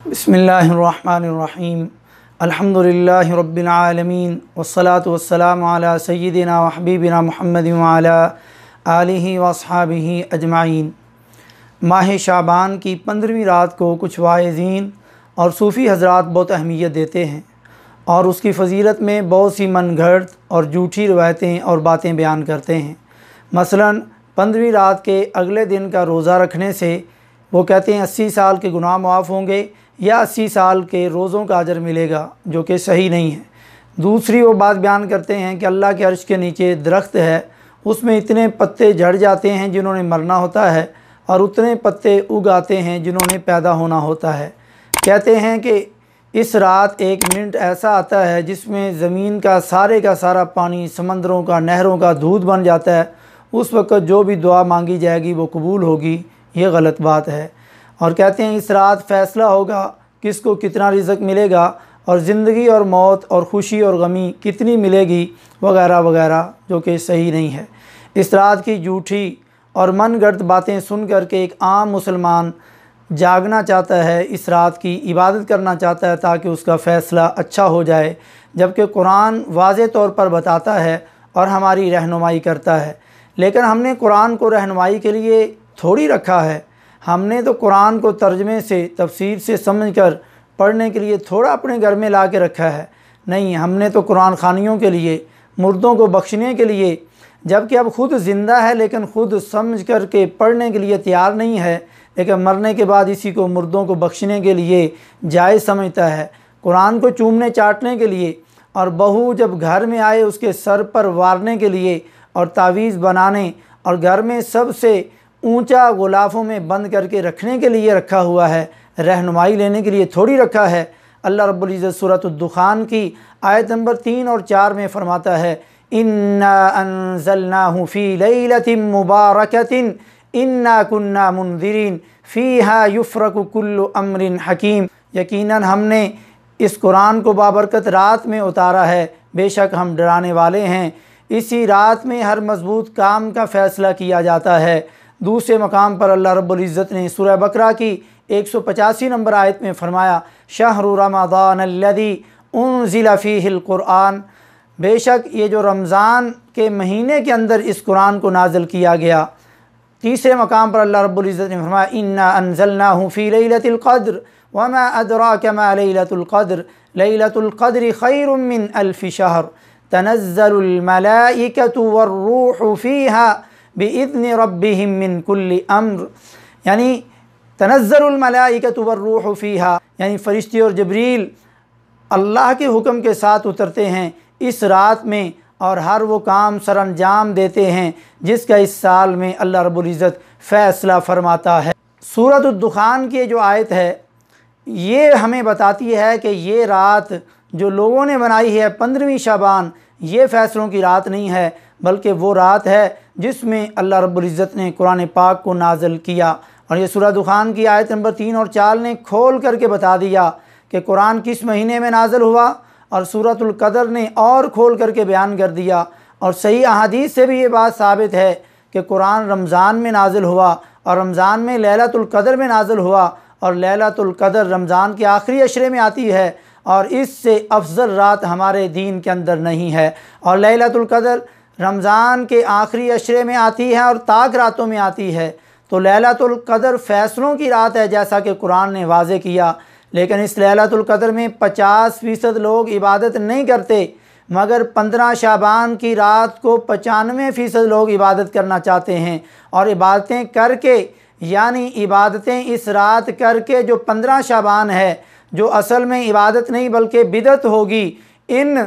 बिस्मिल्लाहिर्रहमानिर्रहीम अल्हम्दुलिल्लाहि रब्बिल आलमीन वस्सलातु वस्सलामु अला सय्यिदिना व हबीबिना मुहम्मदिन व अला आलिहि व अस्हाबिहि अजमाइन। माह शाबान की 15वीं रात को कुछ वाइज़ीन और सूफ़ी हज़रात बहुत अहमियत देते हैं और उसकी फ़जीलत में बहुत सी मनगढ़ंत और झूठी रवायतें और बातें बयान करते हैं। मसलन 15वीं रात के अगले दिन का रोज़ा रखने से वो कहते हैं 80 साल के गुनाह माफ़ होंगे या 80 साल के रोज़ों का अजर मिलेगा, जो कि सही नहीं है। दूसरी वो बात बयान करते हैं कि अल्लाह के अर्श के नीचे दरख्त है, उसमें इतने पत्ते झड़ जाते हैं जिन्होंने मरना होता है और उतने पत्ते उग आते हैं जिन्होंने पैदा होना होता है। कहते हैं कि इस रात एक मिनट ऐसा आता है जिसमें ज़मीन का सारा पानी समंदरों का, नहरों का दूध बन जाता है। उस वक़्त जो भी दुआ मांगी जाएगी वो कबूल होगी। ये गलत बात है। और कहते हैं इस रात फ़ैसला होगा किसको कितना रिज़्क़ मिलेगा और ज़िंदगी और मौत और ख़ुशी और गमी कितनी मिलेगी वगैरह वगैरह, जो कि सही नहीं है। इस रात की झूठी और मनगढ़ंत बातें सुन कर के एक आम मुसलमान जागना चाहता है, इस रात की इबादत करना चाहता है ताकि उसका फ़ैसला अच्छा हो जाए, जबकि कुरान वाज़े तौर पर बताता है और हमारी रहनुमाई करता है। लेकिन हमने कुरान को रहनुमाई के लिए थोड़ी रखा है। हमने तो कुरान को तर्जमे से, तफसीर से समझकर पढ़ने के लिए थोड़ा अपने घर में ला के रखा है। नहीं, हमने तो कुरान खानियों के लिए, मुर्दों को बख्शने के लिए, जबकि अब ख़ुद ज़िंदा है लेकिन ख़ुद समझ कर के पढ़ने के लिए तैयार नहीं है, लेकिन मरने के बाद इसी को मुर्दों को बख्शने के लिए जायज़ समझता है। कुरान को चूमने चाटने के लिए और बहू जब घर में आए उसके सर पर वारने के लिए और तावीज़ बनाने और घर में सबसे ऊंचा गुलाफ़ों में बंद करके रखने के लिए रखा हुआ है, रहनुमाई लेने के लिए थोड़ी रखा है। अल्लाह रब्बुल इज़्ज़त सूरत अद-दुखान की आयत नंबर 3 और 4 में फ़रमाता है, इन्ना अंज़लनाहु फ़ी लैलतिन मुबारकतिन इन्ना कुन्ना मुनज़िरीन फ़ीहा युफ़रक़ु कुल्लु अम्रिन हकीम। यकीनन हमने इस कुरान को बाबरकत रात में उतारा है, बेशक हम डराने वाले हैं। इसी रात में हर मजबूत काम का फ़ैसला किया जाता है। दूसरे मकाम पर अल्लाह रब्बुल इज़्ज़त ने सूरह बकरा की 185 नंबर आयत में फ़रमाया, शहरु रमज़ान अल्लज़ी उन्ज़िला फ़ीहिल कुरआन, बेशक ये जो रमज़ान के महीने के अंदर इस कुरान को नाज़िल किया गया। तीसरे मकाम पर अल्लाह रब्बुल इज़्ज़त ने फ़रमाया, इन्ना अंज़लनाहु फ़ी लैलतिल क़द्र वमा अदराका मा लैलतुल क़द्र लैलतुल क़द्रि ख़ैरुम मिन अल्फ़ि शहर तनज़्ज़लुल मलाइकतु वर्रूहु फ़ीहा बिइज़्नि रब्बिहिम मिन कुल्लि अम्र। यानी तनज़्ज़लुल मलाइकतु वर्रूहु फ़ीहा, यानी फ़रिश्ते और जबरील अल्लाह के हुक्म के साथ उतरते हैं इस रात में और हर वो काम सरअंजाम देते हैं जिसका इस साल में अल्लाह रब्बुल इज़्ज़त फ़ैसला फ़रमाता है। सूरत अद-दुखान की जो आयत है ये हमें बताती है कि ये रात जो लोगों ने बनाई है 15वीं शाबान, ये फ़ैसलों की रात नहीं है, बल्कि वो रात है जिसमें अल्लाह रब्बुल इज़्ज़त ने कुरान पाक को नाज़िल किया। और ये सूरह दुखान की आयत नंबर 3 और 4 ने खोल करके बता दिया कि कुरान किस महीने में नाज़िल हुआ, और सूरतुल क़दर ने और खोल करके बयान कर दिया। और सही अहादीस से भी ये बात साबित है कि कुरान रमज़ान में नाज़िल हुआ और रमज़ान में लैलतुल क़दर में नाज़िल हुआ, और लैलतुल क़दर रमज़ान के आखिरी अशरे में आती है और इससे अफजल रात हमारे दीन के अंदर नहीं है। और लैलतुल क़दर रमज़ान के आखिरी अशरे में आती है और ताक रातों में आती है। तो लैलतुल क़दर फ़ैसलों की रात है जैसा कि कुरान ने वाज़े किया। लेकिन इस लैलतुल क़दर में 50% लोग इबादत नहीं करते, मगर 15 शाबान की रात को 95% लोग इबादत करना चाहते हैं। और इबादतें करके, यानी इबादतें इस रात करके जो 15 शाबान है, जो असल में इबादत नहीं बल्कि बिदअत होगी, इन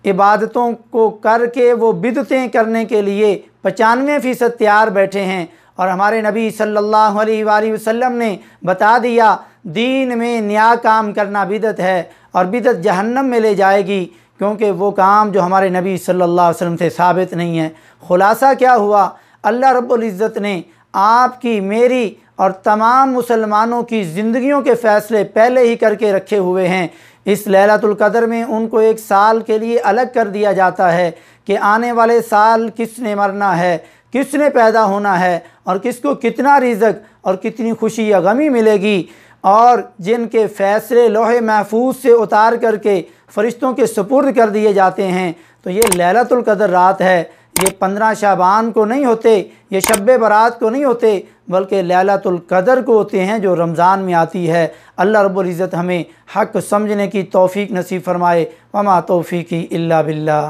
इबादतों को करके वो बिदअतें करने के लिए 95% तैयार बैठे हैं। और हमारे नबी सल्लल्लाहु अलैहि वसल्लम ने बता दिया, दीन में नया काम करना बिदअत है और बिदअत जहन्नम में ले जाएगी, क्योंकि वो काम जो हमारे नबी सल्लल्लाहु अलैहि वसल्लम से साबित नहीं है। ख़ुलासा क्या हुआ, अल्लाह रब्बुल इज़्ज़त ने आपकी, मेरी और तमाम मुसलमानों की ज़िंदगियों के फ़ैसले पहले ही करके रखे हुए हैं। इस लैलतुल क़दर में उनको एक साल के लिए अलग कर दिया जाता है कि आने वाले साल किसने मरना है, किसने पैदा होना है और किसको कितना रिज़्क़ और कितनी खुशी या गमी मिलेगी। और जिनके फ़ैसले लोहे महफूज से उतार करके फ़रिश्तों के सुपुर्द कर दिए जाते हैं। तो ये लैलतुल क़द्र रात है। ये 15 शाबान को नहीं होते, ये शब बारात को नहीं होते, बल्कि लैलतुल क़द्र को होते हैं जो रमज़ान में आती है। अल्लाह रब्बुल इज़्ज़त हमें हक़ समझने की तौफ़ीक नसीब फ़रमाए। वमा तौफ़ीक़ी इल्ला बिल्लाह।